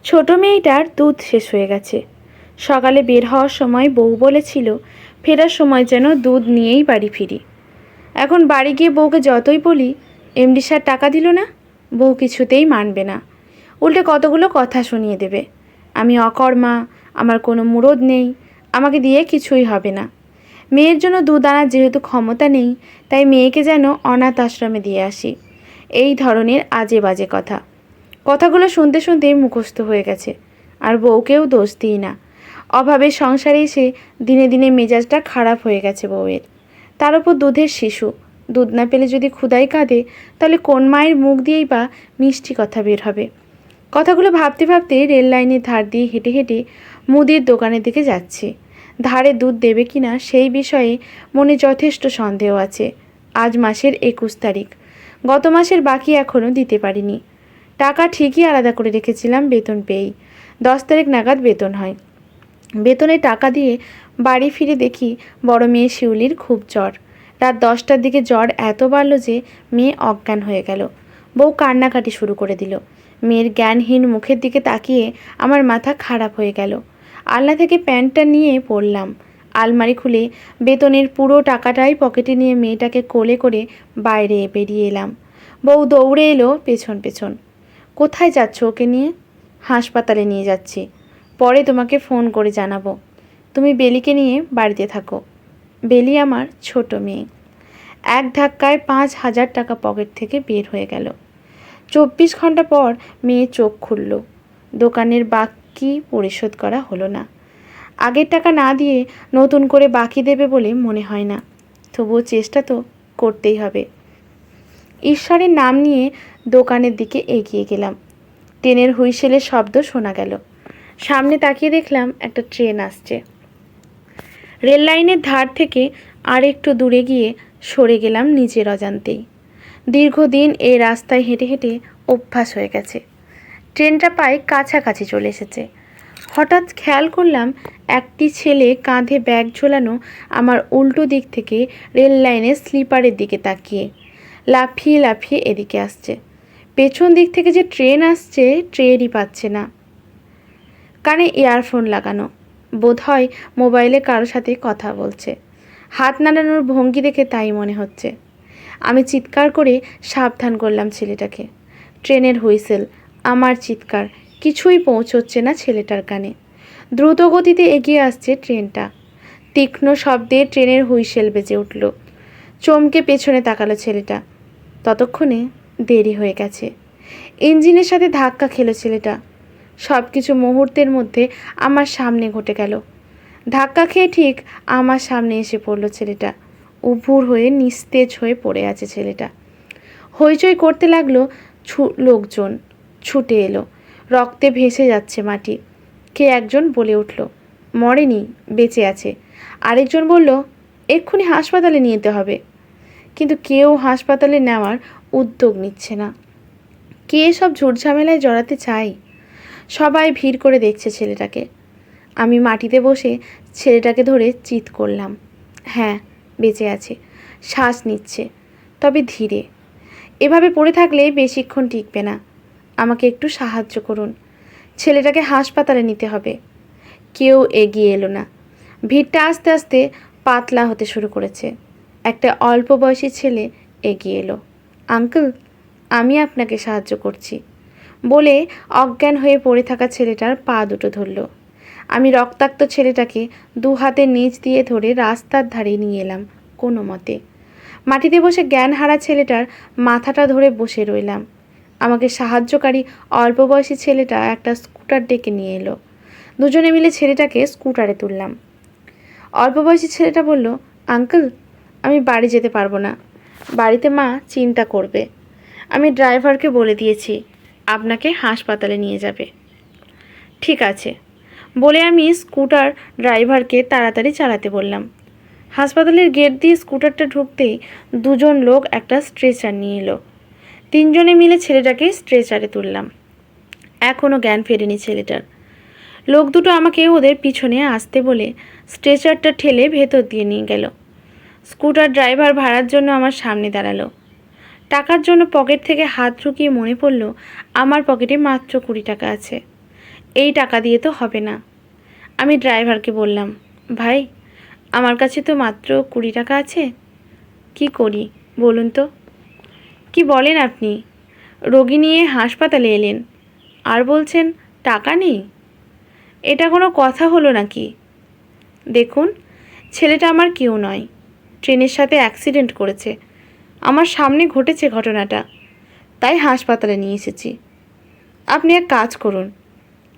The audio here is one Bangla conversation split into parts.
ছোট মেয়েটার দুধ শেষ হয়ে গেছে। সকালে বের হওয়ার সময় বউ বলেছিল ফেরার সময় যেন দুধ নিয়েই বাড়ি ফিরি। এখন বাড়ি গিয়ে বউকে যতই বলি এমডি স্যার টাকা দিল না, বউ কিছুতেই মানবে না, উল্টে কতগুলো কথা শুনিয়ে দেবে। আমি অকর্মা, আমার কোনো মুরদ নেই, আমাকে দিয়ে কিছুই হবে না। মেয়ের জন্য দুধ আনার যেহেতু ক্ষমতা নেই, তাই মেয়েকে যেন অনাথ আশ্রমে দিয়ে আসি। এই ধরনের আজে বাজে কথা। কথাগুলো শুনতে শুনতে মুখস্থ হয়ে গেছে। আর বউকেও দোষ দিই না, অভাবের সংসারে এসে দিনে দিনে মেজাজটা খারাপ হয়ে গেছে বউয়ের। তার উপর দুধের শিশু, দুধ না পেলে যদি ক্ষুধায় কাঁদে তাহলে কোন মায়ের মুখ দিয়েই বা মিষ্টি কথা বের হবে। কথাগুলো ভাবতে ভাবতে রেল লাইনের ধার দিয়ে হেঁটে হেঁটে মুদির দোকানের দিকে যাচ্ছি। ধারে দুধ দেবে কিনা সেই বিষয়ে মনে যথেষ্ট সন্দেহ আছে। আজ মাসের 21 তারিখ, গত মাসের বাকি এখনও দিতে পারিনি। টাকা ঠিকই আলাদা করে রেখেছিলাম বেতন পেয়েই। 10 তারিখ নাগাদ বেতন হয়। বেতনে টাকা দিয়ে বাড়ি ফিরে দেখি বড় মেয়ে শিউলির খুব জ্বর। রাত 10টার দিকে জ্বর এত বাড়ল যে মেয়ে অজ্ঞান হয়ে গেল। বউ কান্নাকাটি শুরু করে দিল। মেয়ের জ্ঞানহীন মুখের দিকে তাকিয়ে আমার মাথা খারাপ হয়ে গেল। আলনা থেকে প্যান্টটা নিয়ে পড়লাম। আলমারি খুলে বেতনের পুরো টাকাটাই পকেটে নিয়ে মেয়েটাকে কোলে করে বাইরে বেরিয়ে এলাম। বউ দৌড়ে এলো পেছন পেছন। কোথায় যাচ্ছ ওকে নিয়ে? হাসপাতালে নিয়ে যাচ্ছি, পরে তোমাকে ফোন করে জানাবো। তুমি বেলিকে নিয়ে বাড়িতে থাকো। বেলি আমার ছোট মেয়ে। এক ধাক্কায় 5,000 টাকা পকেট থেকে বের হয়ে গেল। 24 ঘন্টা পর মেয়ে চোখ খুলল। দোকানের বাকি পরিশোধ করা হলো না। আগের টাকা না দিয়ে নতুন করে বাকি দেবে বলে মনে হয় না, তবুও চেষ্টা তো করতেই হবে। ঈশ্বরের নাম নিয়ে দোকানের দিকে এগিয়ে গেলাম। ট্রেনের হুইসেলের শব্দ শোনা গেল। সামনে তাকিয়ে দেখলাম একটা ট্রেন আসছে। রেল লাইনের ধার থেকে আর একটু দূরে গিয়ে সরে গেলাম নিজের অজান্তেই। দীর্ঘদিন এই রাস্তায় হেঁটে হেঁটে অভ্যাস হয়ে গেছে। ট্রেনটা প্রায় কাছাকাছি চলে এসেছে। হঠাৎ খেয়াল করলাম একটি ছেলে কাঁধে ব্যাগ ঝোলানো আমার উল্টো দিক থেকে রেল লাইনের স্লিপারের দিকে তাকিয়ে লাফিয়ে লাফিয়ে এদিকে আসছে। পেছন দিক থেকে যে ট্রেন আসছে ট্রেনই পাচ্ছে না। কানে ইয়ারফোন লাগানো, বোধহয় মোবাইলে কারোর সাথে কথা বলছে। হাত নাড়ানোর ভঙ্গি দেখে তাই মনে হচ্ছে। আমি চিৎকার করে সাবধান করলাম ছেলেটাকে। ট্রেনের হুইসেল, আমার চিৎকার কিছুই পৌঁছচ্ছে না ছেলেটার কানে। দ্রুত গতিতে এগিয়ে আসছে ট্রেনটা। তীক্ষ্ণ শব্দে ট্রেনের হুইসেল বেজে উঠল। চমকে পেছনে তাকালো ছেলেটা। ততক্ষণে দেরি হয়ে গেছে। ইঞ্জিনের সাথে ধাক্কা খেলো ছেলেটা। সব কিছু মুহূর্তের মধ্যে আমার সামনে ঘটে গেল। ধাক্কা খেয়ে ঠিক আমার সামনে এসে পড়ল ছেলেটা। উপুর হয়ে নিস্তেজ হয়ে পড়ে আছে ছেলেটা। হইচই করতে লাগলো। লোকজন ছুটে এলো। রক্তে ভেসে যাচ্ছে মাটি। কে একজন বলে উঠল, মরেনি, বেঁচে আছে। আরেকজন বলল, এক্ষুনি হাসপাতালে নিতে হবে। কিন্তু কেউ হাসপাতালে নেওয়ার উদ্যোগ নিচ্ছে না। কে সব ঝুটঝামেলায় জড়াতে চায়? সবাই ভিড় করে দেখছে ছেলেটাকে। আমি মাটিতে বসে ছেলেটাকে ধরে চিৎ করলাম। হ্যাঁ, বেঁচে আছে, শ্বাস নিচ্ছে, তবে ধীরে। এভাবে পড়ে থাকলে বেশিক্ষণ টিকবে না। আমাকে একটু সাহায্য করুন, ছেলেটাকে হাসপাতালে নিতে হবে। কেউ এগিয়ে এলো না। ভিড়টা আস্তে আস্তে পাতলা হতে শুরু করেছে। একটা অল্প বয়সী ছেলে এগিয়ে এলো। আঙ্কেল, আমি আপনাকে সাহায্য করছি বলে অজ্ঞান হয়ে পড়ে থাকা ছেলেটার পা দুটো ধরল। আমি রক্তাক্ত ছেলেটাকে দু হাতের নিচ দিয়ে ধরে রাস্তার ধারে নিয়ে এলাম কোনো মতে। মাটিতে বসে জ্ঞান হারা ছেলেটার মাথাটা ধরে বসে রইলাম। আমাকে সাহায্যকারী অল্প বয়সী ছেলেটা একটা স্কুটার ডেকে নিয়ে এলো। দুজনে মিলে ছেলেটাকে স্কুটারে তুললাম। অল্প বয়সী ছেলেটা বলল, আঙ্কেল, আমি বাড়ি যেতে পারবো না, বাড়িতে মা চিন্তা করবে। আমি ড্রাইভারকে বলে দিয়েছি আপনাকে হাসপাতালে নিয়ে যাবে। ঠিক আছে বলে আমি স্কুটার ড্রাইভারকে তাড়াতাড়ি চালাতে বললাম। হাসপাতালের গেট দিয়ে স্কুটারটা ঢুকতেই দুজন লোক একটা স্ট্রেচার নিয়ে এলো। তিনজনে মিলে ছেলেটাকে স্ট্রেচারে তুললাম। এখনও জ্ঞান ফেরেনি ছেলেটার। লোক দুটো আমাকে ওদের পিছনে আসতে বলে স্ট্রেচারটা ঠেলে ভেতর দিয়ে নিয়ে গেল। স্কুটার ড্রাইভার ভাড়ার জন্য আমার সামনে দাঁড়ালো। টাকার জন্য পকেট থেকে হাত ঢুকিয়ে মনে পড়ল আমার পকেটে মাত্র 20 টাকা আছে। এই টাকা দিয়ে তো হবে না। আমি ড্রাইভারকে বললাম, ভাই আমার কাছে তো মাত্র 20 টাকা আছে, কি করি বলুন তো? কি বলেন আপনি? রোগী নিয়ে হাসপাতালে এলেন আর বলছেন টাকা নেই? এটা কোনো কথা হলো নাকি? দেখুন, ছেলেটা আমার কেউ নয়, ট্রেনের সাথে অ্যাক্সিডেন্ট করেছে, আমার সামনে ঘটেছে ঘটনাটা, তাই হাসপাতালে নিয়ে এসেছি। আপনি এক কাজ করুন,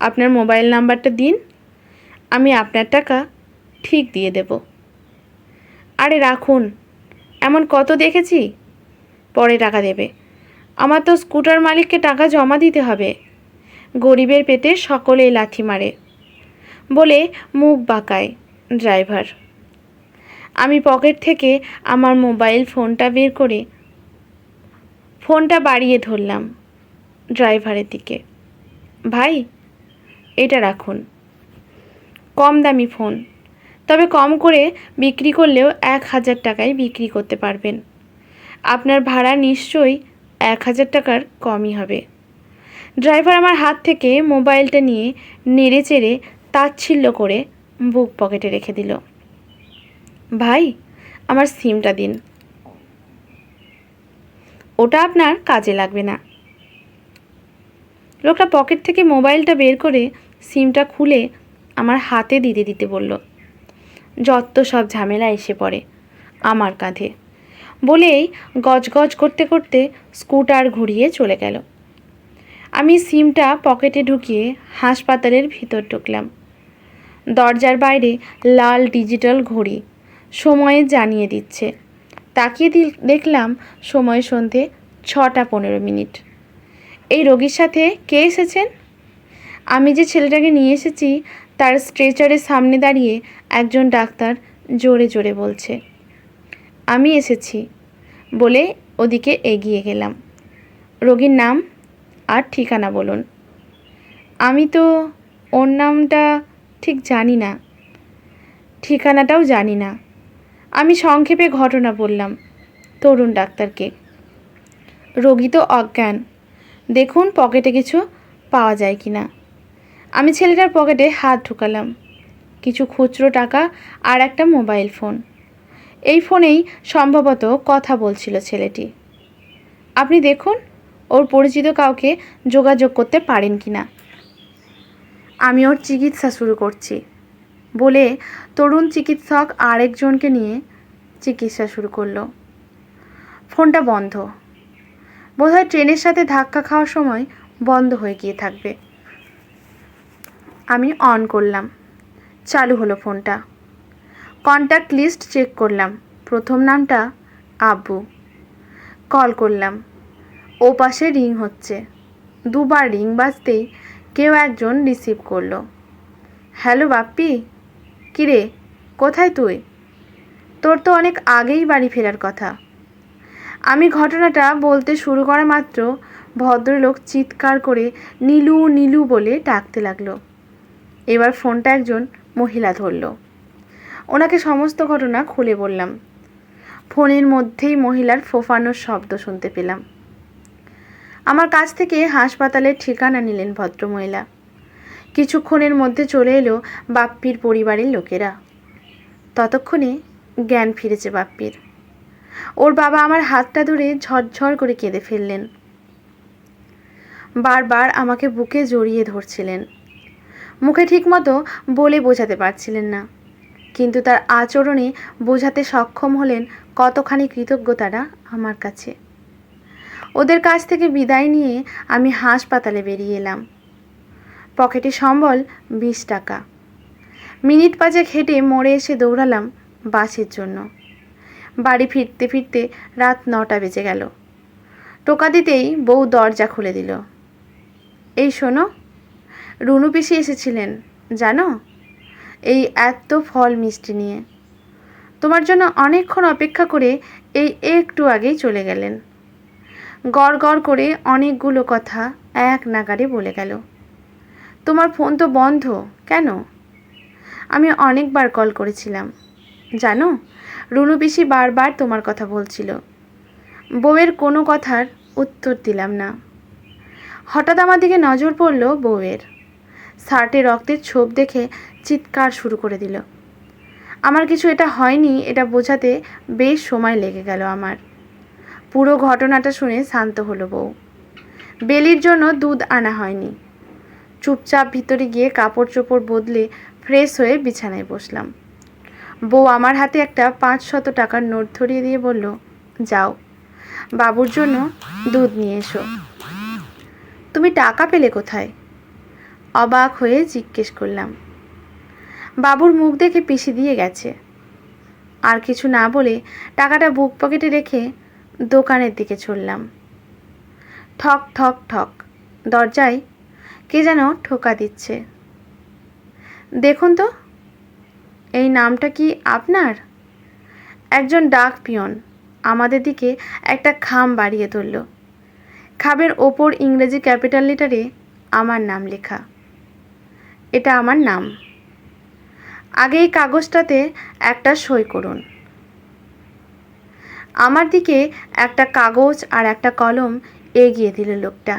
আপনার মোবাইল নাম্বারটা দিন, আমি আপনার টাকা ঠিক দিয়ে দেব। আরে রাখুন, এমন কত দেখেছি, পরে টাকা দেবে। আমার তো স্কুটার মালিককে টাকা জমা দিতে হবে। গরিবের পেটে সকলেই লাথি মারে বলে মুখ বাঁকায় ড্রাইভার। আমি পকেট থেকে আমার মোবাইল ফোনটা বের করে ফোনটা বাড়িয়ে ধরলাম ড্রাইভারের দিকে। ভাই, এটা রাখুন, কম দামি ফোন, তবে কম করে বিক্রি করলেও 1000 টাকায় বিক্রি করতে পারবেন। আপনার ভাড়া নিশ্চয়ই 1000 টাকার কমই হবে। ড্রাইভার আমার হাত থেকে মোবাইলটা নিয়ে নেড়ে চেড়ে তাচ্ছিল্য করে বুক পকেটে রেখে দিল। ভাই, আমার সিমটা দিন, ওটা আপনার কাজে লাগবে না। লোকটা পকেট থেকে মোবাইলটা বের করে সিমটা খুলে আমার হাতে দিতে বলল। যত সব ঝামেলা এসে পড়ে আমার কাঁধে বলেই গজগজ করতে করতে স্কুটার ঘুরিয়ে চলে গেল। আমি সিমটা পকেটে ঢুকিয়ে হাসপাতালের ভিতর ঢুকলাম। দরজার বাইরে লাল ডিজিটাল ঘড়ি সময়ে জানিয়ে দিচ্ছে। তাকিয়ে দেখলাম সময় সন্ধে 6:15। এই রোগীর সাথে কে এসেছেন? আমি যে ছেলেটাকে নিয়ে এসেছি তার স্ট্রেচারের সামনে দাঁড়িয়ে একজন ডাক্তার জোরে জোরে বলছে। আমি এসেছি বলে ওদিকে এগিয়ে গেলাম। রোগীর নাম আর ঠিকানা বলুন। আমি তো ওর নামটা ঠিক জানি না, ঠিকানাটাও জানি না। আমি সংক্ষেপে ঘটনা বললাম তরুণ ডাক্তারকে। রোগী তো অজ্ঞান, দেখুন পকেটে কিছু পাওয়া যায় কি না। আমি ছেলেটার পকেটে হাত ঢুকালাম। কিছু খুচরো টাকা আর একটা মোবাইল ফোন। এই ফোনেই সম্ভবত কথা বলছিল ছেলেটি। আপনি দেখুন ওর পরিচিত কাউকে যোগাযোগ করতে পারেন কি না। আমি ওর চিকিৎসা শুরু করছি বলে তরুণ চিকিৎসক আরেকজনকে নিয়ে চিকিৎসা শুরু করলো। ফোনটা বন্ধ, বোধহয় ট্রেনের সাথে ধাক্কা খাওয়ার সময় বন্ধ হয়ে গিয়ে থাকবে। আমি অন করলাম, চালু হলো ফোনটা। কন্ট্যাক্ট লিস্ট চেক করলাম, প্রথম নামটা আব্বু। কল করলাম, ও পাশে রিং হচ্ছে। দুবার রিং বাজতেই কেউ একজন রিসিভ করলো। হ্যালো বাপ্পি, কিরে কোথায় তুই? তোর তো অনেক আগেই বাড়ি ফেরার কথা। আমি ঘটনাটা বলতে শুরু করা মাত্র ভদ্রলোক চিৎকার করে নীলু নীলু বলে ডাকতে লাগলো। এবার ফোনটা একজন মহিলা ধরল। ওনাকে সমস্ত ঘটনা খুলে বললাম। ফোনের মধ্যেই মহিলার ফোফানোর শব্দ শুনতে পেলাম। আমার কাছ থেকে হাসপাতালের ঠিকানা নিলেন ভদ্রমহিলা। কিছুক্ষণের মধ্যে চলে এলো বাপ্পির পরিবারের লোকেরা। ততক্ষণে জ্ঞান ফিরেছে বাপ্পির। ওর বাবা আমার হাতটা ধরে ঝরঝর করে কেঁদে ফেললেন। বারবার আমাকে বুকে জড়িয়ে ধরছিলেন। মুখে ঠিকমতো বলে বোঝাতে পারছিলেন না, কিন্তু তার আচরণে বোঝাতে সক্ষম হলেন কতখানি কৃতজ্ঞ তারা আমার কাছে। ওদের কাছ থেকে বিদায় নিয়ে আমি হাসপাতালে বেরিয়ে এলাম। পকেটে সম্বল 20 টাকা। মিনিট 5 হেঁটে মোড়ে এসে দৌড়ালাম বাসের জন্য। বাড়ি ফিরতে ফিরতে রাত 9টা বেজে গেল। টোকা দিতেই বউ দরজা খুলে দিল। এই শোনো, রুনু পিসি এসেছিলেন জানো, এই এত ফল মিষ্টি নিয়ে। তোমার জন্য অনেকক্ষণ অপেক্ষা করে এই একটু আগেই চলে গেলেন। গড় গড় করে অনেকগুলো কথা এক নাগাড়ে বলে গেল। তোমার ফোন তো বন্ধ কেন? আমি অনেকবার কল করেছিলাম জানো, রুনু পিসি বারবার তোমার কথা বলছিল। বউয়ের কোনো কথার উত্তর দিলাম না। হঠাৎ আমার দিকে নজর পড়ল বউয়ের। শার্টে রক্তের ছোপ দেখে চিৎকার শুরু করে দিল। আমার কিছু এটা হয়নি এটা বোঝাতে বেশ সময় লেগে গেল আমার। পুরো ঘটনাটা শুনে শান্ত হলো বউ। বেলির জন্য দুধ আনা হয়নি। চুপচাপ ভিতরে গিয়ে কাপড় চোপড় বদলে ফ্রেশ হয়ে বিছানায় বসলাম। বউ আমার হাতে একটা 500 টাকার নোট ধরিয়ে দিয়ে বলল, যাও বাবুর জন্য দুধ নিয়ে এসো। তুমি টাকা পেলে কোথায়? অবাক হয়ে জিজ্ঞেস করলাম। বাবুর মুখ দেখে পিসি দিয়ে গেছে। আর কিছু না বলে টাকাটা বুক পকেটে রেখে দোকানের দিকে চললাম। ঠক ঠক ঠক দরজায় কে যেন ঠোকা দিচ্ছে। দেখুন তো, এই নামটা কি আপনার? একজন ডাক পিয়ন আমাদের দিকে একটা খাম বাড়িয়ে ধরল। খামের ওপর ইংরেজি ক্যাপিটাল লেটারে আমার নাম লেখা। এটা আমার নাম। আগে এই কাগজটাতে একটা সই করুন। আমার দিকে একটা কাগজ আর একটা কলম এগিয়ে দিল লোকটা।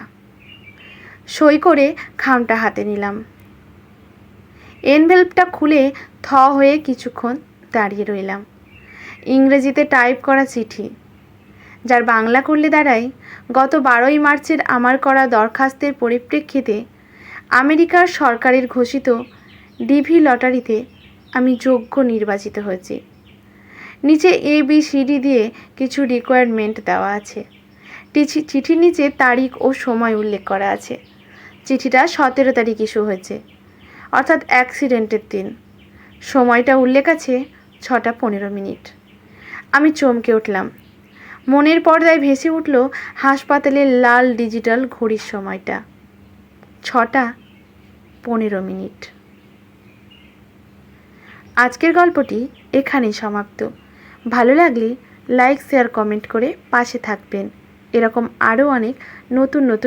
সই করে খামটা হাতে নিলাম। এনভেলপটা খুলে থ হয়ে কিছুক্ষণ দাঁড়িয়ে রইলাম। ইংরেজিতে টাইপ করা চিঠি, যার বাংলা করলে দাঁড়ায়, গত 12ই মার্চের আমার করা দরখাস্তের পরিপ্রেক্ষিতে আমেরিকার সরকারের ঘোষিত ডিভি লটারিতে আমি যোগ্য নির্বাচিত হয়েছি। নিচে ABCD দিয়ে কিছু রিকোয়ারমেন্ট দেওয়া আছে। চিঠির নিচে তারিখ ও সময় উল্লেখ করা আছে। চিঠিটা 17 তারিখ ইস্যু হয়েছে, অর্থাৎ অ্যাক্সিডেন্টের দিন। সময়টা উল্লেখ আছে 6টা 15 মিনিট। আমি চমকে উঠলাম। মনের পর্দায় ভেসে উঠল হাসপাতালের লাল ডিজিটাল ঘড়ির সময়টা, 6টা 15 মিনিট। আজকের গল্পটি এখানেই সমাপ্ত। ভালো লাগলে লাইক, শেয়ার, কমেন্ট করে পাশে থাকবেন। এরকম আরও অনেক নতুন নতুন